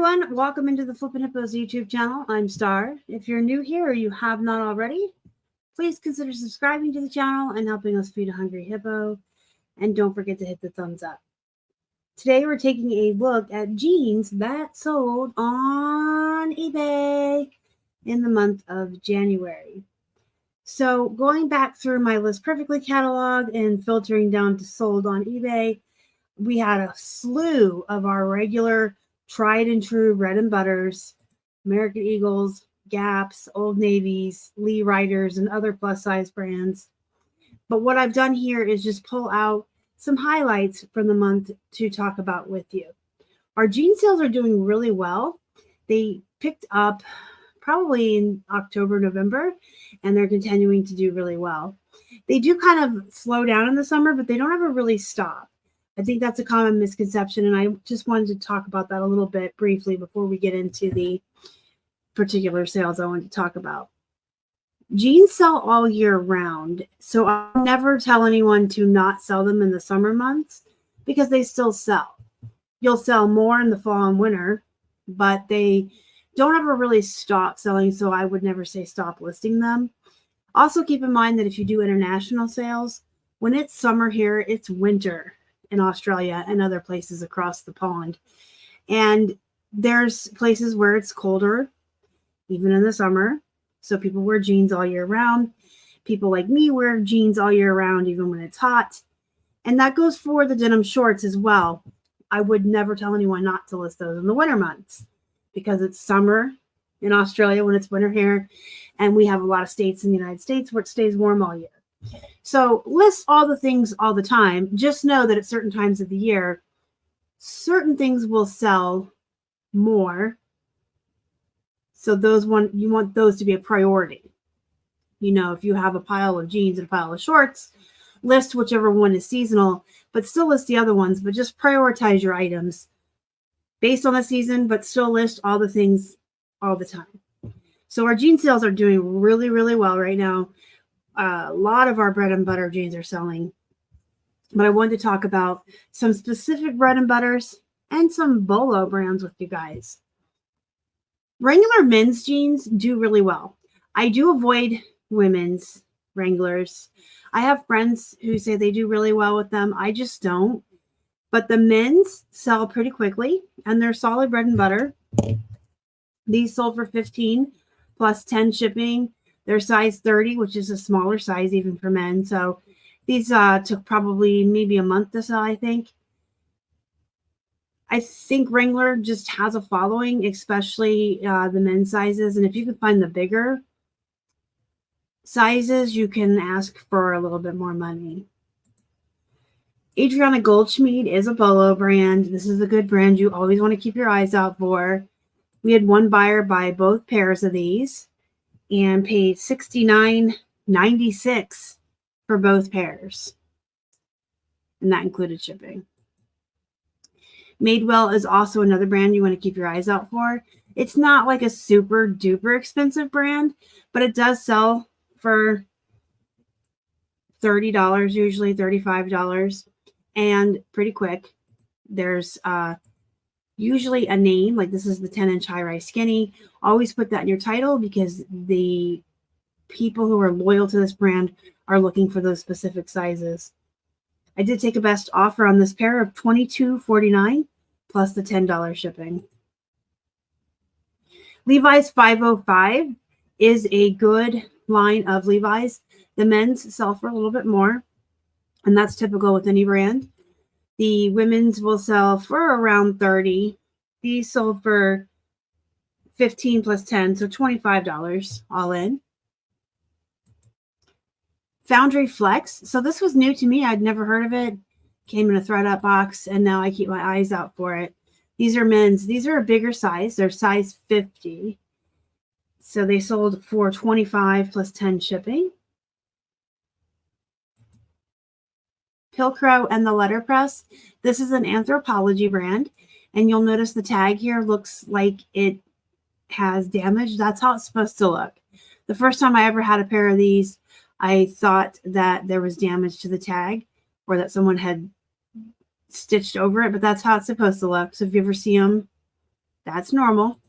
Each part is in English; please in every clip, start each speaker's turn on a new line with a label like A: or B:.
A: everyone, welcome into the Flippin' Hippos YouTube channel. I'm Star. If you're new here or you have not already, please consider subscribing to the channel and helping us feed a hungry hippo. And don't forget to hit the thumbs up. Today we're taking a look at jeans that sold on eBay in the month of January. So going back through my List Perfectly catalog and filtering down to sold on eBay, we had a slew of our regular tried and true bread and butters, American Eagles, Gaps, Old Navies, Lee Riders, and other plus size brands. But what I've done here is just pull out some highlights from the month to talk about with you. Our jean sales are doing really well. They picked up probably in October, November, and they're continuing to do really well. They do kind of slow down in the summer, but they don't ever really stop. I think that's a common misconception, and I just wanted to talk about that a little bit briefly before we get into the particular sales I wanted to talk about. Jeans sell all year round, so I never tell anyone to not sell them in the summer months because they still sell. You'll sell more in the fall and winter, but they don't ever really stop selling, so I would never say stop listing them. Also, keep in mind that if you do international sales, when it's summer here, it's winter in Australia and other places across the pond. And there's places where it's colder, even in the summer. So people wear jeans all year round. People like me wear jeans all year round, even when it's hot. And that goes for the denim shorts as well. I would never tell anyone not to list those in the winter months because it's summer in Australia when it's winter here. And we have a lot of states in the United States where it stays warm all year. So list all the things all the time. Just know that at certain times of the year, certain things will sell more. So you want those to be a priority. You know, if you have a pile of jeans and a pile of shorts, list whichever one is seasonal, but still list the other ones, but just prioritize your items based on the season, but still list all the things all the time. So our jean sales are doing really, really well right now. A lot of our bread and butter jeans are selling, but I wanted to talk about some specific bread and butters and some Bolo brands with you guys. Regular men's jeans do really well. I do avoid women's Wranglers. I have friends who say they do really well with them. I just don't. But the men's sell pretty quickly, and they're solid bread and butter. These sold for $15 plus 10 shipping. They're size 30, which is a smaller size even for men. So these took probably maybe a month to sell, I think. I think Wrangler just has a following, especially the men's sizes. And if you can find the bigger sizes, you can ask for a little bit more money. Adriana Goldschmied is a Bolo brand. This is a good brand you always want to keep your eyes out for. We had one buyer buy both pairs of these and paid $69.96 for both pairs. And that included shipping. Madewell is also another brand you want to keep your eyes out for. It's not like a super duper expensive brand, but it does sell for $30, usually $35, and pretty quick. There's usually a name, like this is the 10-inch high-rise skinny. Always put that in your title because the people who are loyal to this brand are looking for those specific sizes. I did take a best offer on this pair of $22.49 plus the $10 shipping. Levi's 505 is a good line of Levi's. The men's sell for a little bit more, and that's typical with any brand. The women's will sell for around $30. These sold for $15 plus 10, so $25 all in. Foundry Flex. So this was new to me. I'd never heard of it. Came in a thread-up box, and now I keep my eyes out for it. These are men's. These are a bigger size. They're size 50. So they sold for $25 plus 10 shipping. Pilcrow and the Letterpress. This is an Anthropology brand, and you'll notice the tag here looks like it has damage. That's how it's supposed to look. The first time I ever had a pair of these, I thought that there was damage to the tag or that someone had stitched over it, but that's how it's supposed to look. So if you ever see them That's normal.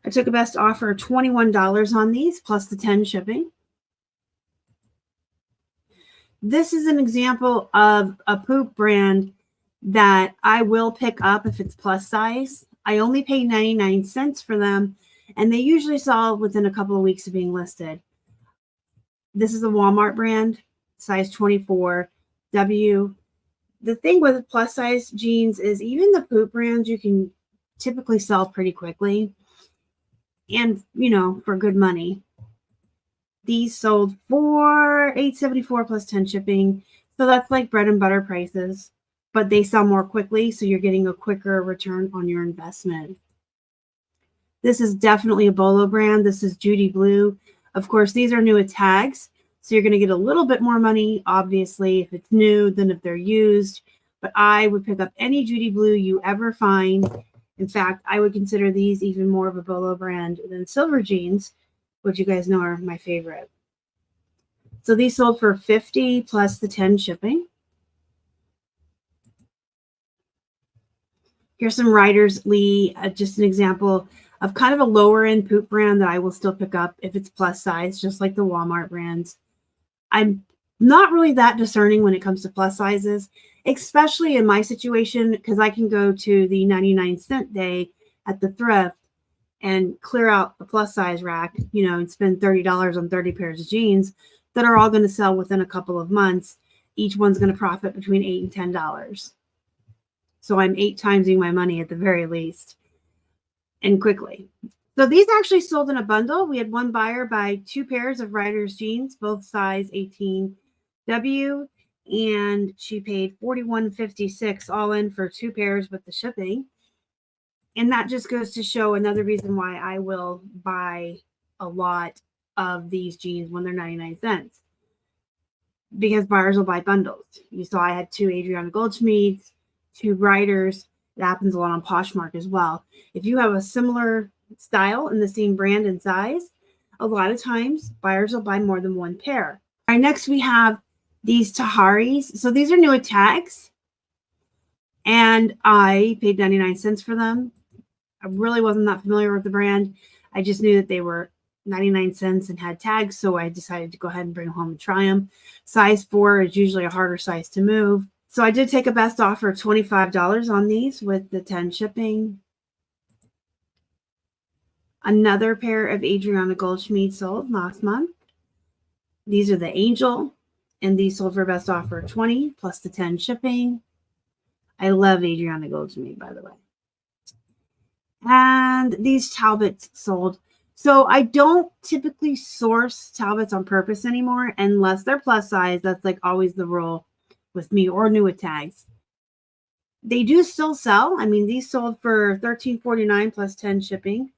A: I took a best offer of $21 on these plus the 10 shipping. This is an example of a poop brand that I will pick up if it's plus size. I only pay 99 cents for them, and they usually sell within a couple of weeks of being listed. This is a Walmart brand, size 24W. The thing with plus size jeans is even the poop brands you can typically sell pretty quickly and, you know, for good money. These sold for $8.74 plus 10 shipping. So that's like bread and butter prices, but they sell more quickly. So you're getting a quicker return on your investment. This is definitely a Bolo brand. This is Judy Blue. Of course, these are new at tags. So you're going to get a little bit more money, obviously, if it's new than if they're used. But I would pick up any Judy Blue you ever find. In fact, I would consider these even more of a Bolo brand than silver jeans, which you guys know are my favorite. So these sold for $50 plus the 10 shipping. Here's some Riders Lee, just an example of kind of a lower end poop brand that I will still pick up if it's plus size, just like the Walmart brands. I'm not really that discerning when it comes to plus sizes, especially in my situation, because I can go to the 99-cent day at the thrift and clear out the plus size rack, you know, and spend $30 on 30 pairs of jeans that are all going to sell within a couple of months. Each one's going to profit between $8 and $10. So I'm 8 timesing my money at the very least, and quickly. So these actually sold in a bundle. We had one buyer buy 2 pairs of Riders jeans, both size 18W, and she paid $41.56 all in for 2 pairs with the shipping. And that just goes to show another reason why I will buy a lot of these jeans when they're 99 cents. Because buyers will buy bundles. You saw I had 2 Adriana Goldschmieds, 2 Riders. It happens a lot on Poshmark as well. If you have a similar style in the same brand and size, a lot of times buyers will buy more than 1 pair. All right, next we have these Taharis. So these are new at tags. And I paid 99 cents for them. I really wasn't that familiar with the brand. I just knew that they were 99 cents and had tags, so I decided to go ahead and bring them home and try them. Size 4 is usually a harder size to move. So I did take a best offer of $25 on these with the 10 shipping. Another pair of Adriana Goldschmied sold last month. These are the Angel, and these sold for a best offer of $20 plus the 10 shipping. I love Adriana Goldschmied, by the way. And these Talbots sold. So I don't typically source Talbots on purpose anymore unless they're plus size. That's like always the rule with me, or new at tags. They do still sell. I mean, these sold for $13.49 plus 10 shipping.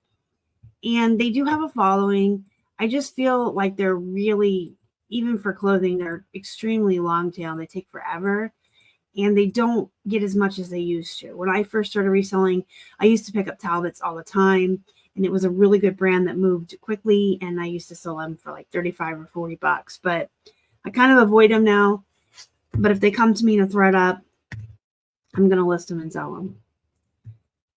A: And they do have a following. I just feel like they're really, even for clothing, they're extremely long tail. They take forever. And they don't get as much as they used to. When I first started reselling, I used to pick up Talbots all the time, and it was a really good brand that moved quickly, and I used to sell them for like 35 or 40 bucks. But I kind of avoid them now. But if they come to me in a thread up, I'm going to list them and sell them.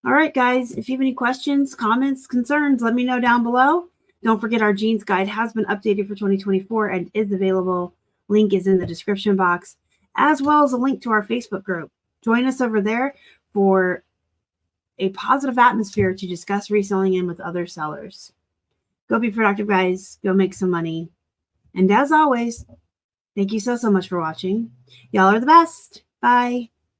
A: All right, guys, if you have any questions, comments, concerns, let me know down below. Don't forget our jeans guide has been updated for 2024 and is available. Link is in the description box, as well as a link to our Facebook group. Join us over there for a positive atmosphere to discuss reselling in with other sellers. Go be productive, guys. Go make some money. And as always, thank you so much for watching. Y'all are the best. Bye.